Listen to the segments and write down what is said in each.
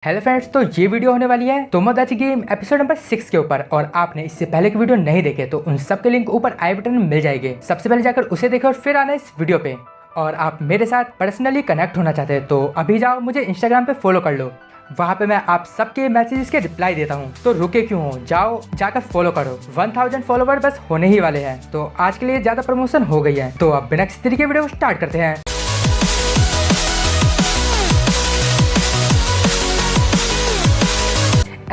Hello friends, तो ये video होने वाली है तोमोदाची गेम एपिसोड नंबर 6 के ऊपर। और आपने इससे पहले की वीडियो नहीं देखे तो उन सब के लिंक ऊपर आई बटन में मिल जाएंगे। सबसे पहले जाकर उसे देखें और फिर आना इस वीडियो पे। और आप मेरे साथ पर्सनली कनेक्ट होना चाहते हैं तो अभी जाओ, मुझे इंस्टाग्राम पे फॉलो कर लो। वहाँ पे मैं आप सबके मैसेजेस के रिप्लाई देता हूँ, तो रुके क्यों हो, जाओ जाकर फॉलो करो। 1000 फॉलोवर बस होने ही वाले हैं, तो आज के लिए ज्यादा प्रमोशन हो गई है। तो अब बिना किसी तरीके वीडियो स्टार्ट करते हैं।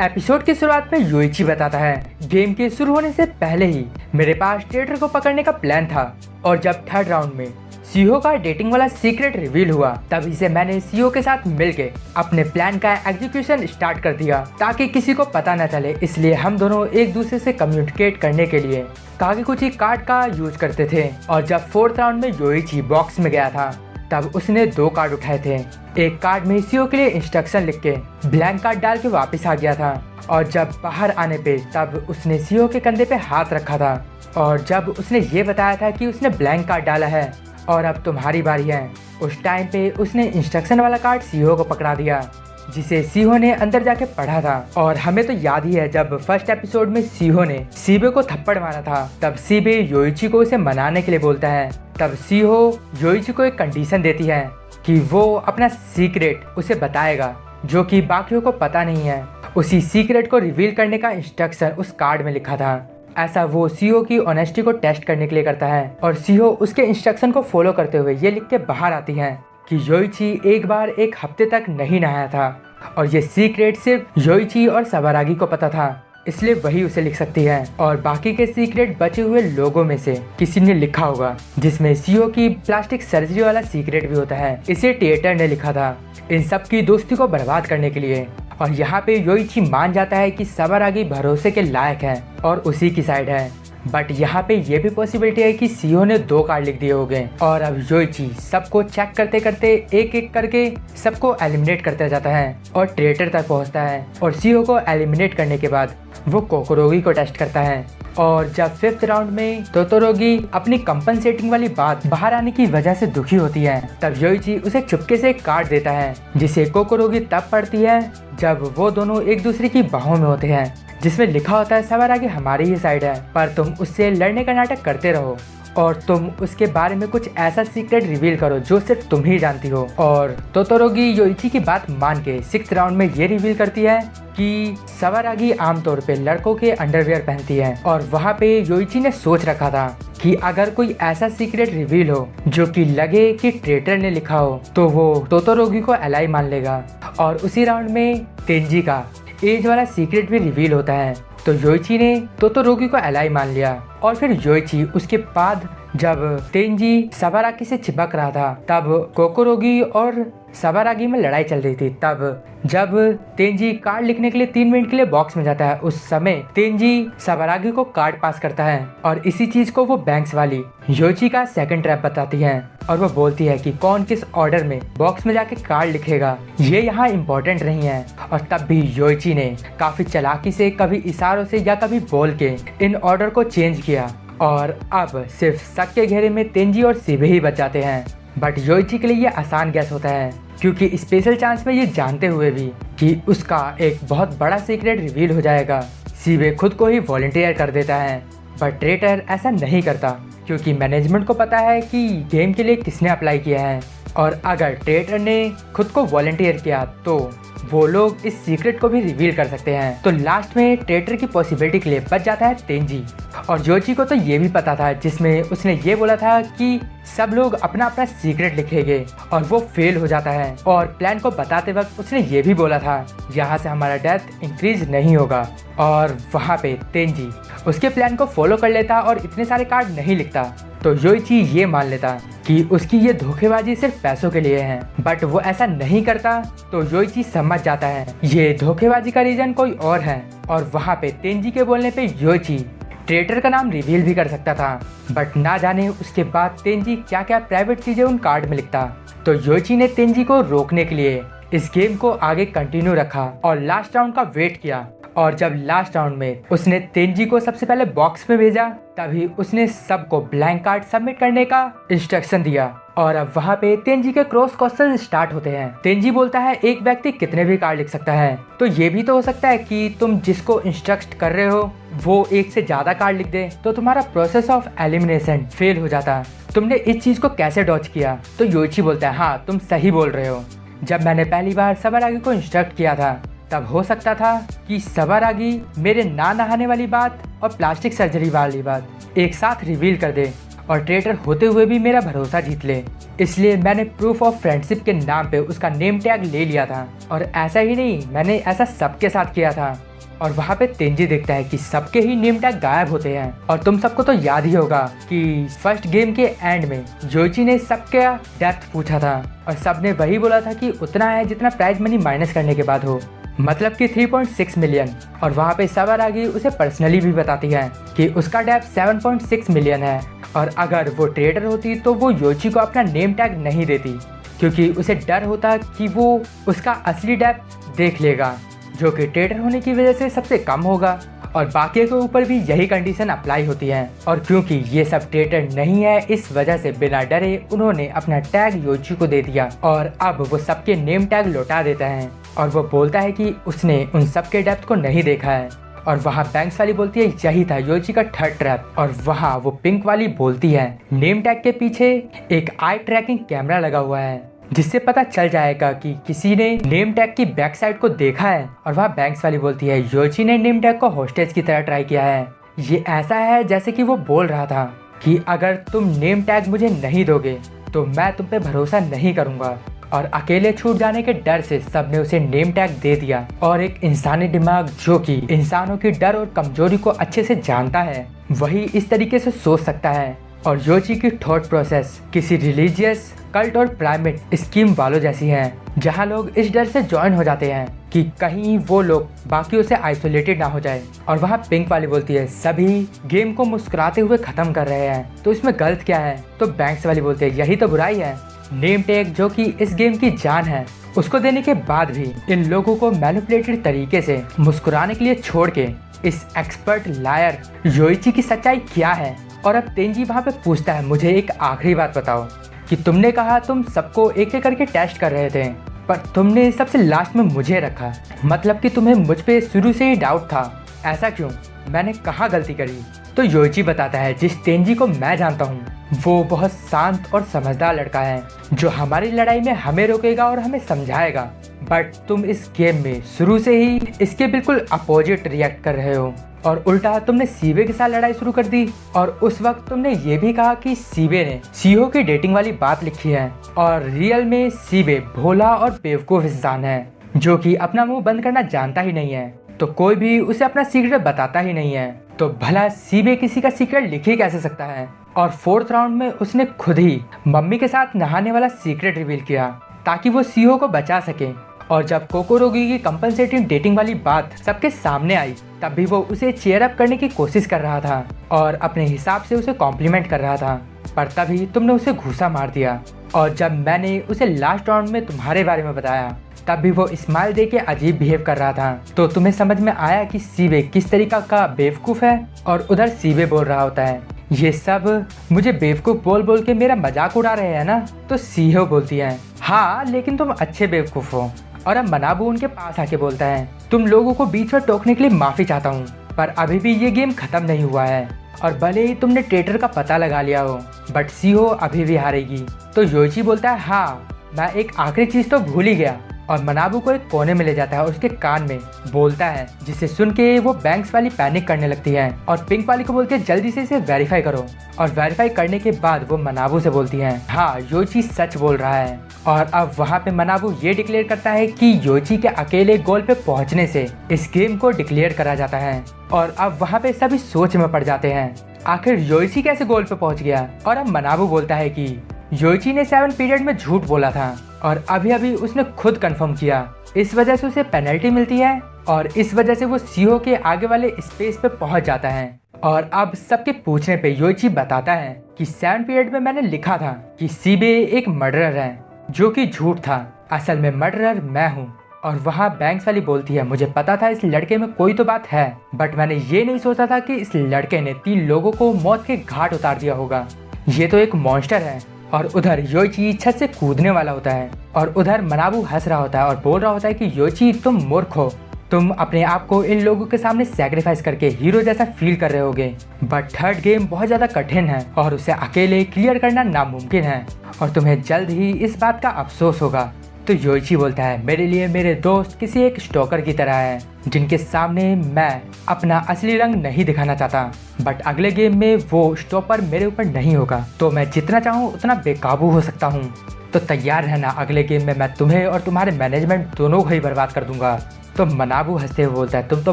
एपिसोड की शुरुआत में योइची बताता है, गेम के शुरू होने से पहले ही मेरे पास ट्रेटर को पकड़ने का प्लान था। और जब थर्ड राउंड में सीहो का डेटिंग वाला सीक्रेट रिवील हुआ, तभी से मैंने सीहो के साथ मिलके अपने प्लान का एग्जीक्यूशन स्टार्ट कर दिया ताकि किसी को पता न चले। इसलिए हम दोनों एक दूसरे से कम्युनिकेट करने के लिए कागीकुची कार्ड का यूज करते थे। और जब फोर्थ राउंड में योइची बॉक्स में गया था, तब उसने 2 कार्ड उठाए थे। एक कार्ड में सीओ के लिए इंस्ट्रक्शन लिख के ब्लैंक कार्ड डाल के वापस आ गया था। और जब बाहर आने पे तब उसने सीओ के कंधे पे हाथ रखा था। और जब उसने ये बताया था कि उसने ब्लैंक कार्ड डाला है और अब तुम्हारी बारी है, उस टाइम पे उसने इंस्ट्रक्शन वाला कार्ड सीओ को पकड़ा दिया, जिसे सीहो ने अंदर जाके पढ़ा था। और हमें तो याद ही है, जब फर्स्ट एपिसोड में सीहो ने सीबे को थप्पड़ मारा था, तब सीबे योइची को उसे मनाने के लिए बोलता है। तब सीहो योइची को एक कंडीशन देती है कि वो अपना सीक्रेट उसे बताएगा, जो कि बाकियों को पता नहीं है। उसी सीक्रेट को रिवील करने का इंस्ट्रक्शन उस कार्ड में लिखा था। ऐसा वो सीहो की ऑनेस्टी को टेस्ट करने के लिए करता है। और सीहो उसके इंस्ट्रक्शन को फॉलो करते हुए ये लिख के बाहर आती है कि योइची एक बार 1 हफ्ते तक नहीं नहाया था और ये सीक्रेट सिर्फ योइची और सबारागी को पता था, इसलिए वही उसे लिख सकती है। और बाकी के सीक्रेट बचे हुए लोगों में से किसी ने लिखा होगा, जिसमें सीओ की प्लास्टिक सर्जरी वाला सीक्रेट भी होता है। इसे थिएटर ने लिखा था इन सब की दोस्ती को बर्बाद करने के लिए। और यहाँ पे योइची मान जाता है कि सबारागी भरोसे के लायक है और उसी की साइड है। बट यहाँ पे ये भी पॉसिबिलिटी है कि सीओ ने 2 कार्ड लिख दिए होंगे। और अब योइची सबको चेक करते करते एक एक करके सबको एलिमिनेट करता जाता है और ट्रेटर तक पहुँचता है। और सीओ को एलिमिनेट करने के बाद वो कोकोरोगी को टेस्ट करता है। और जब 5th राउंड में तोतोरोगी अपनी कंपनसेटिंग वाली बात बाहर आने की वजह से दुखी होती है, तब योइची उसे चुपके से एक कार्ड देता है, जिसे कोकोरोगी तब पढ़ती है जब वो दोनों एक दूसरे की बाहों में होते हैं, जिसमें लिखा होता है सबारागी हमारी ही साइड है, पर तुम उससे लड़ने का नाटक करते रहो और तुम उसके बारे में कुछ ऐसा सीक्रेट रिवील करो जो सिर्फ तुम ही जानती हो। और तोतोरोगी योइची की बात मान के 6th राउंड में ये रिवील करती है कि सबारागी आमतौर पे लड़कों के अंडरवियर पहनती है। और वहाँ पे योइची ने सोच रखा था कि अगर कोई ऐसा सीक्रेट रिवील हो जो कि लगे कि ट्रेटर ने लिखा हो, तो वो तोतोरोगी को एलाई मान लेगा। और उसी राउंड में तेंजी का एज वाला सीक्रेट भी रिवील होता है, तो योइची ने तोतोरोगी को एलाई मान लिया। और फिर योइची उसके बाद जब तेंजी सबारागी से चिपक रहा था, तब कोकोरोगी और सबारागी में लड़ाई चल रही थी। तब जब तेंजी कार्ड लिखने के लिए 3 मिनट के लिए बॉक्स में जाता है, उस समय तेंजी सबारागी को कार्ड पास करता है। और इसी चीज को वो बैंक्स वाली योइची का सेकंड ट्रैप बताती है। और वो बोलती है कि कौन किस ऑर्डर में बॉक्स में जाके कार्ड लिखेगा, ये यहाँ इम्पोर्टेंट नहीं है। और तब भी योइची ने काफी चालाकी से कभी इशारों से या कभी बोल के इन ऑर्डर को चेंज किया। और अब सिर्फ शक के घेरे में तेंजी और सीबे ही बच जाते हैं। बट योइची के लिए ये आसान गैस होता है, क्योंकि स्पेशल चांस में ये जानते हुए भी कि उसका एक बहुत बड़ा सीक्रेट रिवील हो जाएगा, सीबे खुद को ही वॉलंटियर कर देता है। बट ट्रेटर ऐसा नहीं करता, क्योंकि मैनेजमेंट को पता है कि गेम के लिए किसने अप्लाई किया है। और अगर ट्रेटर ने खुद को वॉलंटियर किया तो वो लोग इस सीक्रेट को भी रिवील कर सकते हैं। तो लास्ट में ट्रेटर की पॉसिबिलिटी के लिए बच जाता है तेंजी। और योइची को तो ये भी पता था, जिसमें उसने ये बोला था कि सब लोग अपना अपना सीक्रेट लिखेंगे, और वो फेल हो जाता है। और प्लान को बताते वक्त उसने ये भी बोला था, यहाँ से हमारा डेथ इंक्रीज नहीं होगा। और वहाँ पे तेंजी उसके प्लान को फॉलो कर लेता और इतने सारे कार्ड नहीं लिखता। तो योइची ये मान लेता कि उसकी ये धोखेबाजी सिर्फ पैसों के लिए है। बट वो ऐसा नहीं करता, तो योइची समझ जाता है ये धोखेबाजी का रीजन कोई और है। और वहाँ पे तेंजी के बोलने पे योइची ट्रेटर का नाम रिवील भी कर सकता था। बट ना जाने उसके बाद तेंजी क्या क्या प्राइवेट चीजें उन कार्ड में लिखता। तो योइची ने तेंजी को रोकने के लिए इस गेम को आगे कंटिन्यू रखा और लास्ट राउंड का वेट किया। और जब लास्ट राउंड में उसने तेंजी को सबसे पहले बॉक्स में भेजा, तभी उसने सबको ब्लैंक कार्ड सबमिट करने का इंस्ट्रक्शन दिया। और अब वहाँ पे तेंजी के क्रॉस क्वेश्चन स्टार्ट होते हैं। तेंजी बोलता है एक व्यक्ति कितने भी कार्ड लिख सकता है, तो ये भी तो हो सकता है कि तुम जिसको इंस्ट्रक्ट कर रहे हो वो एक से ज्यादा कार्ड लिख दे, तो तुम्हारा प्रोसेस ऑफ एलिमिनेशन फेल हो जाता। तुमने इस चीज को कैसे डॉज किया? तो योइची बोलता है हाँ तुम सही बोल रहे हो। जब मैंने पहली बार सबारागी को इंस्ट्रक्ट किया था तब हो सकता था कि सबारागी मेरे ना नहाने वाली बात और प्लास्टिक सर्जरी वाली बात एक साथ रिवील कर दे और ट्रेटर होते हुए भी मेरा भरोसा जीत ले। इसलिए मैंने प्रूफ ऑफ फ्रेंडशिप के नाम पे उसका नेम टैग ले लिया था। और ऐसा ही नहीं, मैंने ऐसा सबके साथ किया था। और वहाँ पे तेंजी देखता है कि सबके ही नेम टैग गायब होते हैं। और तुम सबको तो याद ही होगा कि फर्स्ट गेम के एंड में योइची ने सबके डेप्थ पूछा था और सबने वही बोला था कि उतना है जितना प्राइज मनी माइनस करने के बाद हो, मतलब कि 3.6 मिलियन। और वहाँ पे सबारागी उसे पर्सनली भी बताती है कि उसका डेप्थ 7.6 मिलियन है। और अगर वो ट्रेडर होती तो वो योइची को अपना नेम टैग नहीं देती, क्योंकि उसे डर होता कि वो उसका असली डेप्थ देख लेगा, जो कि ट्रेडर होने की वजह से सबसे कम होगा। और बाकी के ऊपर भी यही कंडीशन अप्लाई होती है। और क्योंकि ये सब ट्रेडर नहीं है, इस वजह से बिना डरे उन्होंने अपना टैग योइची को दे दिया। और अब वो सबके नेम टैग लौटा देता है और वो बोलता है कि उसने उन सबके डेप्थ को नहीं देखा है। और वहाँ बैंक्स वाली बोलती है यही था योइची का थर्ड ट्रैप। और वहाँ वो पिंक वाली बोलती है नेम टैग के पीछे एक आई ट्रैकिंग कैमरा लगा हुआ है, जिससे पता चल जाएगा कि किसी ने नेम टैग की बैक साइड को देखा है। और वहाँ बैंक्स वाली बोलती है योइची ने नेम टैग को होस्टेज की तरह ट्राई किया है। ये ऐसा है जैसे कि वो बोल रहा था कि अगर तुम नेम टैग मुझे नहीं दोगे तो मैं तुम पे भरोसा नहीं करूंगा। और अकेले छूट जाने के डर से सबने उसे नेम टैग दे दिया। और एक इंसानी दिमाग जो कि इंसानों की डर और कमजोरी को अच्छे से जानता है, वही इस तरीके से सोच सकता है। और योइची की थॉट प्रोसेस किसी रिलीजियस कल्ट और प्राइमेट स्कीम वालों जैसी है, जहां लोग इस डर से ज्वाइन हो जाते हैं कि कहीं वो लोग बाकियों से आइसोलेटेड ना हो जाए। और वहाँ पिंक वाली बोलती है सभी गेम को मुस्कुराते हुए खत्म कर रहे हैं, तो इसमें गलत क्या है? तो बैंक्स वाली बोलती है यही तो बुराई है। नेम टैग जो कि इस गेम की जान है, उसको देने के बाद भी इन लोगों को मैनिपुलेटेड तरीके से मुस्कुराने के लिए छोड़ के इस एक्सपर्ट लायर योइची की सच्चाई क्या है? और अब तेंजी वहाँ पे पूछता है मुझे एक आखिरी बात बताओ कि तुमने कहा तुम सबको एक एक करके टेस्ट कर रहे थे, पर तुमने सबसे लास्ट में मुझे रखा, मतलब कि तुम्हें मुझ पे शुरू से ही डाउट था। ऐसा क्यों? मैंने कहाँ गलती करी? तो योइची बताता है जिस तेंजी को मैं जानता हूँ वो बहुत शांत और समझदार लड़का है, जो हमारी लड़ाई में हमें रोकेगा और हमें समझाएगा। बट तुम इस गेम में शुरू से ही इसके बिल्कुल अपोजिट रिएक्ट कर रहे हो और उल्टा तुमने सीबे के साथ लड़ाई शुरू कर दी। और उस वक्त तुमने ये भी कहा कि सीबे ने सीहो की डेटिंग वाली बात लिखी है और रियल में सीबे भोला और बेवकूफ इंसान है, जो कि अपना मुंह बंद करना जानता ही नहीं है, तो कोई भी उसे अपना सीक्रेट बताता ही नहीं है। तो भला सीबे किसी का सीक्रेट लिख ही कैसे सकता है? और फोर्थ राउंड में उसने खुद ही मम्मी के साथ नहाने वाला सीक्रेट रिवील किया ताकि वो सीहो को बचा सके। और जब कोकोरोगी की कंपनसेटिंग डेटिंग वाली बात सबके सामने आई, तब भी वो उसे चेयर अप करने की कोशिश कर रहा था और अपने हिसाब से उसे कॉम्प्लीमेंट कर रहा था, पर तभी तुमने उसे घूसा मार दिया। और जब मैंने उसे लास्ट राउंड में तुम्हारे बारे में बताया, तब भी वो स्माइल दे के अजीब बिहेव कर रहा था। तो तुम्हें समझ में आया कि सीबे किस तरीका का बेवकूफ़ है। और उधर सीबे बोल रहा होता है ये सब मुझे बेवकूफ़ बोल बोल के मेरा मजाक उड़ा रहे हैं ना? तो सीहो बोलती है हाँ, लेकिन तुम अच्छे बेवकूफ़ हो। और अब मनाबू उनके पास आके बोलता है तुम लोगों को बीच में टोकने के लिए माफ़ी चाहता हूँ, पर अभी भी ये गेम ख़त्म नहीं हुआ है। और भले ही तुमने ट्रेटर का पता लगा लिया हो, बट सीहो अभी भी हारेगी। तो योइची बोलता है हाँ, मैं एक आखिरी चीज़ तो भूल ही गया। और मनाबू को एक कोने में ले जाता है और उसके कान में बोलता है, जिसे सुन के वो बैंक्स वाली पैनिक करने लगती है और पिंक वाली को बोलती है जल्दी से इसे वेरीफाई करो। और वेरीफाई करने के बाद वो मनाबू से बोलती है हाँ, योइची सच बोल रहा है। और अब वहाँ पे मनाबू ये डिक्लेयर करता है कि योइची के अकेले गोल पे पहुँचने से इस गेम को डिक्लेयर करा जाता है। और अब वहाँ पे सभी सोच में पड़ जाते हैं आखिर योइची कैसे गोल पे पहुँच गया। और अब मनाबू बोलता है कि योइची ने 7 पीरियड में झूठ बोला था और अभी अभी उसने खुद कंफर्म किया, इस वजह से उसे पेनल्टी मिलती है और इस वजह से वो सीहो के आगे वाले स्पेस पे पहुंच जाता है। और अब सबके पूछने पे योइची बताता है कि 7 पीरियड में मैंने लिखा था कि सीबे एक मर्डरर है, जो कि झूठ था। असल में मर्डरर मैं हूँ। और वहाँ बैंक्स वाली बोलती है, मुझे पता था इस लड़के में कोई तो बात है, बट मैंने ये नहीं सोचा था कि इस लड़के ने 3 लोगों को मौत के घाट उतार दिया होगा। ये तो एक मॉन्स्टर है। और उधर योइची छत से कूदने वाला होता है और उधर मनाबू हंस रहा होता है और बोल रहा होता है कि योइची तुम मूर्ख हो, तुम अपने आप को इन लोगों के सामने सैक्रिफाइस करके हीरो जैसा फील कर रहे होगे, बट थर्ड गेम बहुत ज़्यादा कठिन है और उसे अकेले क्लियर करना नामुमकिन है और तुम्हें जल्द ही इस बात का अफसोस होगा। तो योइची बोलता है, मेरे लिए मेरे दोस्त किसी एक स्टॉकर की तरह है जिनके सामने मैं अपना असली रंग नहीं दिखाना चाहता, बट अगले गेम में वो स्टॉपर मेरे ऊपर नहीं होगा तो मैं जितना चाहूँ उतना बेकाबू हो सकता हूँ। तो तैयार रहना, अगले गेम में मैं तुम्हें और तुम्हारे मैनेजमेंट दोनों को ही बर्बाद कर दूंगा। तो मनाबू हंसते हुए बोलता है, तुम तो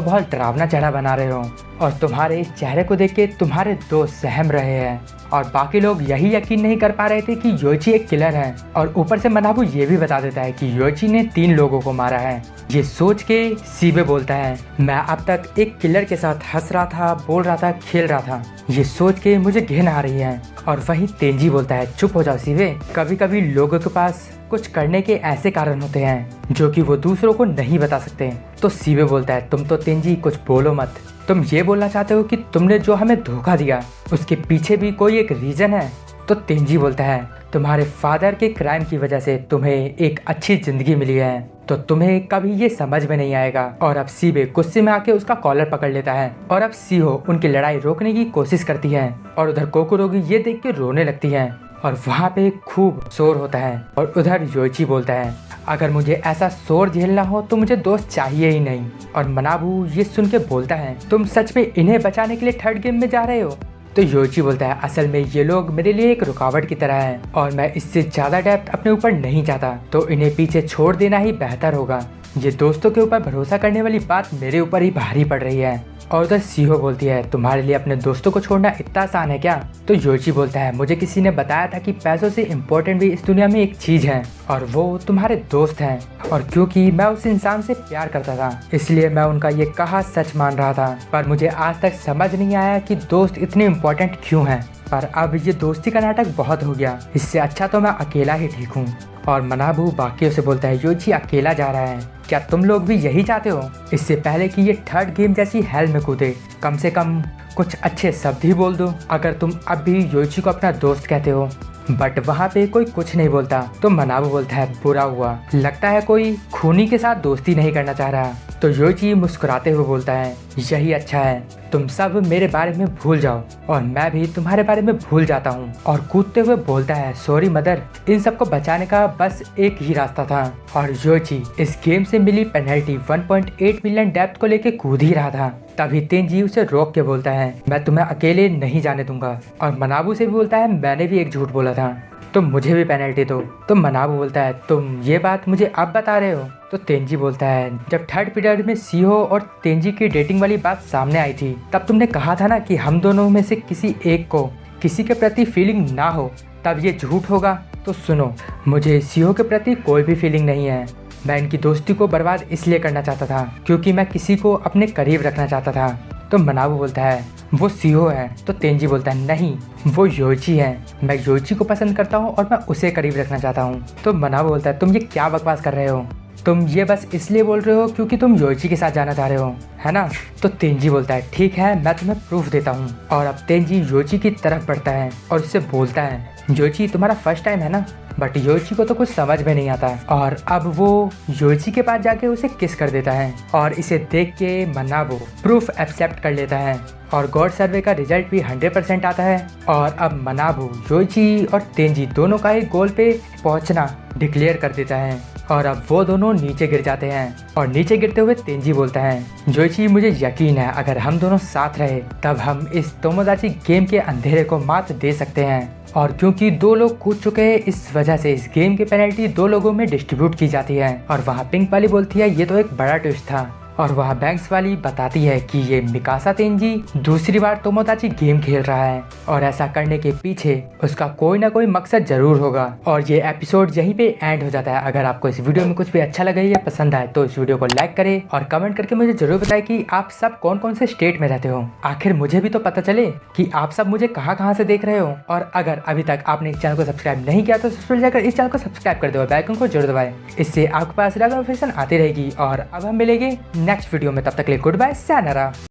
बहुत डरावना चेहरा बना रहे हो और तुम्हारे इस चेहरे को देख के तुम्हारे दोस्त सहम रहे हैं और बाकी लोग यही यकीन नहीं कर पा रहे थे कि योइची एक किलर है। और ऊपर से मनाबू ये भी बता देता है कि योइची ने 3 लोगों को मारा है। ये सोच के सीबे बोलता है, मैं अब तक एक किलर के साथ हंस रहा था, बोल रहा था, खेल रहा था, ये सोच के मुझे घिन आ रही है। और वहीं तेंजी बोलता है, चुप हो जाओ सीबे, कभी कभी लोगों के पास कुछ करने के ऐसे कारण होते हैं जो कि वो दूसरों को नहीं बता सकते। तो सीबे बोलता है, तुम तो तेंजी कुछ बोलो मत, तुम ये बोलना चाहते हो कि तुमने जो हमें धोखा दिया उसके पीछे भी कोई एक रीजन है। तो तेंजी बोलता है, तुम्हारे फादर के क्राइम की वजह से तुम्हें एक अच्छी जिंदगी मिली है तो तुम्हें कभी ये समझ में नहीं आएगा। और अब सीबे गुस्से में आके उसका कॉलर पकड़ लेता है और अब सीहो उनकी लड़ाई रोकने की कोशिश करती है और उधर कोकुरोगी ये देख के रोने लगती है और वहाँ पे खूब शोर होता है। और उधर योइची बोलता है, अगर मुझे ऐसा शोर झेलना हो तो मुझे दोस्त चाहिए ही नहीं। और मनाबू ये सुन के बोलता है, तुम सच में इन्हें बचाने के लिए थर्ड गेम में जा रहे हो? तो योइची बोलता है, असल में ये लोग मेरे लिए एक रुकावट की तरह है और मैं इससे ज़्यादा डेप्थ अपने ऊपर नहीं चाहता, तो इन्हें पीछे छोड़ देना ही बेहतर होगा। ये दोस्तों के ऊपर भरोसा करने वाली बात मेरे ऊपर ही भारी पड़ रही है। और उधर सीहो बोलती है, तुम्हारे लिए अपने दोस्तों को छोड़ना इतना आसान है क्या? तो योइची बोलता है, मुझे किसी ने बताया था कि पैसों से इम्पोर्टेंट भी इस दुनिया में एक चीज है और वो तुम्हारे दोस्त हैं। और क्योंकि मैं उस इंसान से प्यार करता था इसलिए मैं उनका ये कहा सच मान रहा था, पर मुझे आज तक समझ नहीं आया कि दोस्त इतने इम्पोर्टेंट क्यों हैं। पर अब ये दोस्ती का नाटक बहुत हो गया, इससे अच्छा तो मैं अकेला ही ठीक हूँ। और मनाबू बाकियों से बोलता है, योइची अकेला जा रहा है, क्या तुम लोग भी यही चाहते हो? इससे पहले कि ये थर्ड गेम जैसी हेल में कूदे कम से कम कुछ अच्छे शब्द ही बोल दो अगर तुम अब भी योइची को अपना दोस्त कहते हो। बट वहाँ पे कोई कुछ नहीं बोलता। तो मनाबू बोलता है, बुरा हुआ, लगता है कोई खूनी के साथ दोस्ती नहीं करना चाह रहा। तो योइची मुस्कुराते हुए बोलता है, यही अच्छा है, तुम सब मेरे बारे में भूल जाओ और मैं भी तुम्हारे बारे में भूल जाता हूँ। और कूदते हुए बोलता है, सॉरी मदर, इन सबको बचाने का बस एक ही रास्ता था। और योइची इस गेम से मिली पेनल्टी 1.8 मिलियन डेप्थ को लेके कूद ही रहा था, तभी तेंजी उसे रोक के बोलता है, मैं तुम्हें अकेले नहीं जाने दूंगा। और मनाबू से भी बोलता है, मैंने भी एक झूठ बोला था, तो मुझे भी पेनल्टी दो। तो मनाबू बोलता है, तुम ये बात मुझे अब बता रहे हो? तो तेंजी बोलता है, जब थर्ड पीरियड में सीहो और तेंजी की डेटिंग वाली बात सामने आई थी तब तुमने कहा था ना कि हम दोनों में से किसी एक को किसी के प्रति फीलिंग ना हो तब ये झूठ होगा। तो सुनो, मुझे सीहो के प्रति कोई भी फीलिंग नहीं है, मैं इनकी दोस्ती को बर्बाद इसलिए करना चाहता था क्योंकि मैं किसी को अपने करीब रखना चाहता था। तो मनाबू बोलता है, वो सीहो है। तो तेंजी बोलता है, नहीं, वो योइची है, मैं योइची को पसंद करता हूँ और मैं उसे करीब रखना चाहता हूँ। तो मनाबू बोलता है, तुम ये क्या बकवास कर रहे हो? तुम ये बस इसलिए बोल रहे हो क्योंकि तुम योइची के साथ जाना चाह रहे हो, है ना? तो तेंजी बोलता है, ठीक है, मैं तुम्हें प्रूफ देता हूँ। और अब तेंजी योइची की तरफ बढ़ता है और उससे बोलता है, योइची तुम्हारा फर्स्ट टाइम है ना? बट योइची को तो कुछ समझ में नहीं आता और अब वो योइची के पास जाके उसे किस कर देता है और इसे देख के मनाबू प्रूफ एक्सेप्ट कर लेता है और गॉड सर्वे का रिजल्ट भी 100% आता है। और अब मनाबू योइची और तेंजी दोनों का ही गोल पे पहुंचना डिक्लेयर कर देता है और अब वो दोनों नीचे गिर जाते हैं। और नीचे गिरते हुए तेंजी बोलता है, योइची मुझे यकीन है अगर हम दोनों साथ रहे तब हम इस तोमोदाची गेम के अंधेरे को मात दे सकते हैं। और क्योंकि 2 लोग कूद चुके हैं इस वजह से इस गेम की पेनल्टी 2 लोगों में डिस्ट्रीब्यूट की जाती है। और वहाँ पिंक वाली बोलती है, ये तो एक बड़ा ट्विस्ट था, और वह बैंक्स वाली बताती है कि ये मिकासा तेंजी दूसरी बार तोमोदाची गेम खेल रहा है और ऐसा करने के पीछे उसका कोई ना कोई मकसद जरूर होगा। और ये एपिसोड यहीं पे एंड हो जाता है। अगर आपको इस वीडियो में कुछ भी अच्छा लगे या पसंद आए तो इस वीडियो को लाइक करें और कमेंट करके मुझे जरूर बताएं कि आप सब कौन कौन से स्टेट में रहते हो। आखिर मुझे भी तो पता चले कि आप सब मुझे कहाँ से देख रहे हो। और अगर अभी तक आपने इस चैनल को सब्सक्राइब नहीं किया तो सबसे जाकर इस चैनल को सब्सक्राइब कर दो, बेल आइकन को जरूर दबाएं। इससे आपके पास रेगुलर नोटिफिकेशन आती रहेगी। और अब हम मिलेंगे नेक्स्ट वीडियो में, तब तक के लिए गुड बाय, सायोनारा।